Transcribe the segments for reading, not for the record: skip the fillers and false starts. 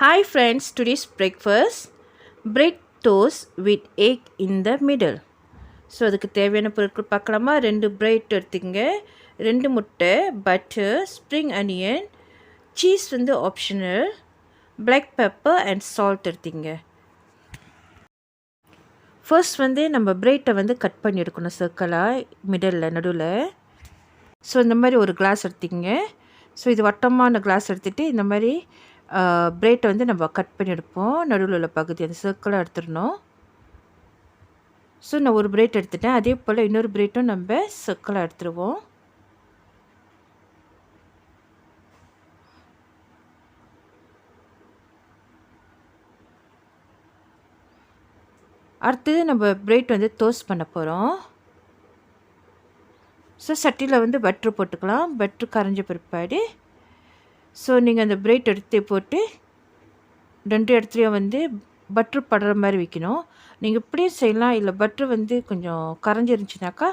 Hi friends, today's breakfast bread toast with egg in the middle. So அதுக்கு தேவையான பொருட்கள் பார்க்கலாமா. 2 பிரெட் எடுத்துங்க, 2 முட்டை, பட்டர், ஸ்ப்ரிங் அனியன், சீஸ் வந்து optional, black pepper and salt எடுத்துங்க. ஃபர்ஸ்ட் வந்து நம்ம பிரெட்டை வந்து கட் பண்ணி எடுக்கணும் சர்க்கிளாக மிடலில் நடுவில். ஸோ இந்த மாதிரி ஒரு கிளாஸ் எடுத்துங்க. ஸோ இது வட்டமான கிளாஸ் எடுத்துகிட்டு இந்த மாதிரி பிரெட்டை வந்து நம்ம கட் பண்ணி எடுப்போம். நடுவில் உள்ள பகுதி அந்த சர்க்கிளாக எடுத்துடணும். ஸோ நான் ஒரு பிரெட் எடுத்துட்டேன். அதே போல் இன்னொரு பிரெட்டும் நம்ம சர்க்கிளாக எடுத்துருவோம். அடுத்தது நம்ம பிரெட் வந்து டோஸ்ட் பண்ண போகிறோம். ஸோ சட்டியில் வந்து பட்ரு போட்டுக்கலாம். பட்ரு கரைஞ்ச பிற்பாடு ஸோ நீங்கள் அந்த பிரெட் எடுத்து போட்டு 2 இடத்துலையும் வந்து பட்ரு படுற மாதிரி வைக்கணும். நீங்கள் இப்படியும் செய்யலாம், இல்லை பட்ரு வந்து கொஞ்சம் கரைஞ்சிருந்துச்சுனாக்கா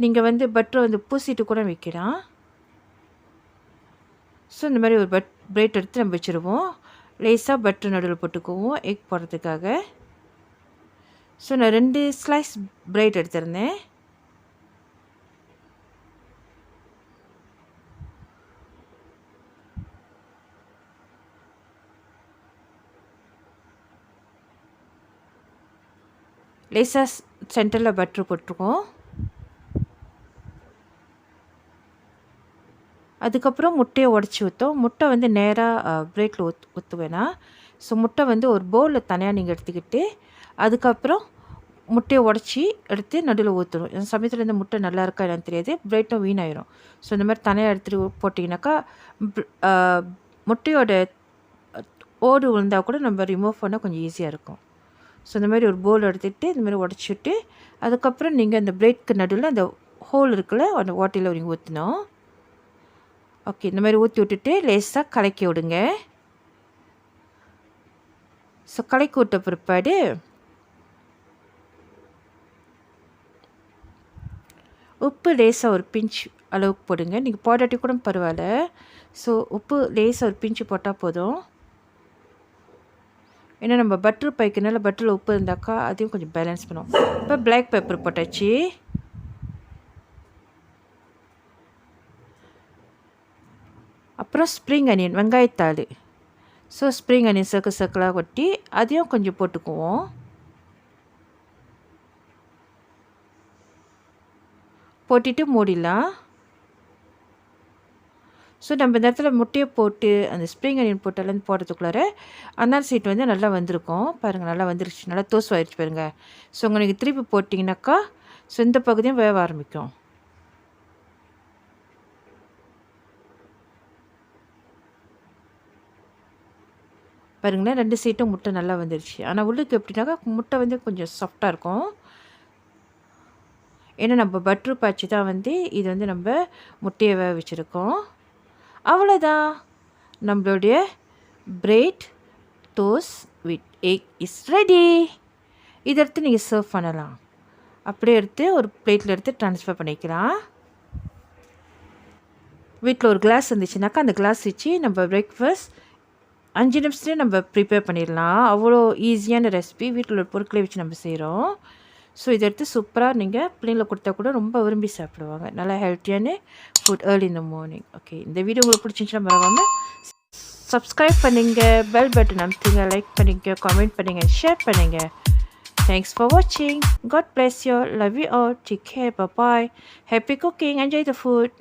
நீங்கள் வந்து பட்ரு வந்து பூசிட்டு கூட வைக்கலாம். ஸோ இந்த மாதிரி ஒரு பிரெட் எடுத்து நம்ம வச்சுருவோம். லேசாக பட்ரு நடுவில் போட்டுக்குவோம் எக் போடுறதுக்காக. ஸோ நான் 2 ஸ்லைஸ் பிரெட் எடுத்திருந்தேன். லேசாக சென்டரில் பட்ரு போட்டிருக்கோம். அதுக்கப்புறம் முட்டையை உடச்சி ஊற்றோம். முட்டை வந்து நேராக பிரெட்டில் ஊற்றுவேனா. ஸோ முட்டை வந்து ஒரு பவுலில் தனியாக நீங்கள் எடுத்துக்கிட்டு அதுக்கப்புறம் முட்டையை உடச்சி எடுத்து நடுவில் ஊற்றணும். அந்த சமயத்தில் இந்த முட்டை நல்லா இருக்கா என்னன்னு தெரியாது, பிரெட்டும் வீணாயிரும். ஸோ இந்த மாதிரி தனியாக எடுத்துகிட்டு போட்டிங்கனாக்கா முட்டையோட ஓடு விழுந்தால் கூட நம்ம ரிமூவ் பண்ணால் கொஞ்சம் ஈஸியாக இருக்கும். ஸோ இந்த மாதிரி ஒரு பவுல் எடுத்துகிட்டு இந்த மாதிரி உடச்சிட்டு அதுக்கப்புறம் நீங்கள் அந்த பிரெட்க்கு நடுவில் அந்த ஹோல் இருக்குல்ல அந்த வாட்டியில் நீங்கள் ஊற்றணும். ஓகே, இந்த மாதிரி ஊற்றி விட்டுட்டு லேசாக கலக்கி விடுங்க. ஸோ கலக்கி விட்ட பிற்பாடு உப்பு லேசாக ஒரு பிஞ்ச் அளவுக்கு போடுங்க. நீங்கள் போடாட்டி கூட பரவாயில்ல. ஸோ உப்பு லேசாக ஒரு பிஞ்சு போட்டால் போதும். ஏன்னா நம்ம பட்ரு பைக்கனால பட்டரில் உப்பு இருந்தாக்கா அதையும் கொஞ்சம் பேலன்ஸ் பண்ணுவோம். இப்போ பிளாக் பெப்பர் போட்டாச்சு. அப்புறம் ஸ்ப்ரிங் அனியன் வெங்காயத்தாள். ஸோ ஸ்ப்ரிங் அனியன் சர்க்கிளாக கொட்டி அதையும் கொஞ்சம் போட்டுக்குவோம். போட்டுட்டு மூடிடலாம். ஸோ நம்ம இந்த இடத்துல முட்டையை போட்டு அந்த ஸ்ப்ரிங் அனியன் போட்டாலும் போடுறதுக்குள்ளார அன்னார் சீட் வந்து நல்லா வந்திருக்கும். பாருங்கள், நல்லா வந்துருச்சு, நல்லா தோசை ஆயிடுச்சு பாருங்கள். ஸோ உங்களுக்கு திருப்பி போட்டிங்கனாக்கா ஸோ இந்த பகுதியும் வேக ஆரம்பிக்கும். பாருங்களேன், 2 சீட்டும் முட்டை நல்லா வந்துருச்சு. ஆனால் உள்ளுக்கு எப்படின்னாக்கா முட்டை வந்து கொஞ்சம் சாஃப்டாக இருக்கும். ஏன்னா நம்ம பட்ரு பாய்ச்சி தான் வந்து இது வந்து நம்ம முட்டையை வேக வச்சுருக்கோம். அவ்வளோதான், நம்மளுடைய bread toast with egg is ready. இதை எடுத்து நீங்கள் சர்வ் பண்ணலாம். அப்படியே எடுத்து ஒரு பிளேட்டில் எடுத்து ட்ரான்ஸ்ஃபர் பண்ணிக்கலாம். வீட்டில் ஒரு கிளாஸ் இருந்துச்சுனாக்கா அந்த கிளாஸ் வச்சு நம்ம பிரேக்ஃபாஸ்ட் 5 நிமிஷத்துலேயே நம்ம ப்ரிப்பேர் பண்ணிடலாம். அவ்வளோ ஈஸியான ரெசிபி, வீட்டில் ஒரு பொருட்களை வச்சு நம்ம செய்கிறோம். ஸோ இதை எடுத்து சூப்பராக நீங்கள் பிள்ளைங்களை கொடுத்தா கூட ரொம்ப விரும்பி சாப்பிடுவாங்க. நல்லா ஹெல்த்தியான food early in the morning. Okay, இந்த வீடியோ உங்களுக்கு பிடிச்சிருந்துச்சுன்னா மறக்காமல் சப்ஸ்கிரைப் பண்ணுங்க, பெல் பட்டன் அமுத்துங்க, லைக் பண்ணுங்க, கமெண்ட் பண்ணுங்கள், ஷேர் பண்ணுங்கள். தேங்க்ஸ் ஃபார் வாட்சிங். God bless you. Love you all. Take care. Bye. Happy cooking. Enjoy the food.